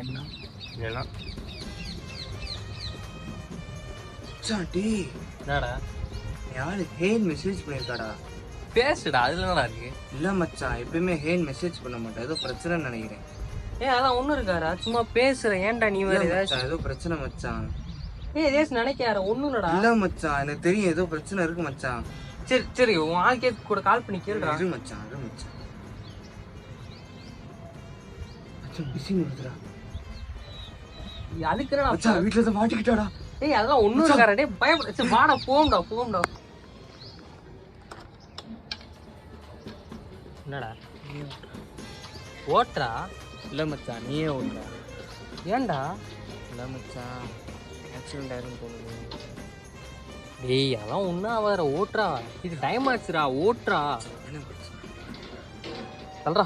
என்ன இதெல்லாம் டேய் என்னடா யாரு ஹேன் மெசேஜ் பண்ணியிருக்காடா? பேசுடா, அதுல என்னடா இருக்கு? இல்லை மச்சான், எப்பயுமே ஹேன் மெசேஜ் பண்ண மாட்டேன், ஏதோ பிரச்சனைன்னு நினைக்கிறேன். அதெல்லாம் ஒன்றும் இருக்காரா, சும்மா பேசுறேன். ஏன்டா நீ வேற ஏதாச்சும் ஏதோ பிரச்சனை மச்சான். ஏதாச்சும் நினைக்கார ஒன்றும் இல்லடா. இல்லை மச்சான், எனக்கு தெரியும் ஏதோ பிரச்சனை இருக்கு மச்சான். சரி சரி, உன் ஆள்கே கூட கால் பண்ணி கேளுடா. இரு மச்சான், இரு மச்சான். மச்சான் பிஸிங் வருதுடா. அதுக்கு என்னடா மச்சான் வீட்டில் தான் மாட்டிக்கிட்டாடா. அதெல்லாம் ஒன்றும் இருக்காரா, டேய் பயப்பட. வாடா போம்டா. என்னடா ஓட்டுறா? இல்லை மச்சான், நீயே ஓட்டுறா. ஏன்டா? இல்லை மச்சான், ஆக்சிடென்ட் ஆயிரும் போகுது. டேய் அதெல்லாம் ஒன்றும் ஆகாத, ஓட்டுறா. இது டைம் ஆச்சுடா, ஓட்டுறா. என்ன பிரச்சனை? சொல்றா.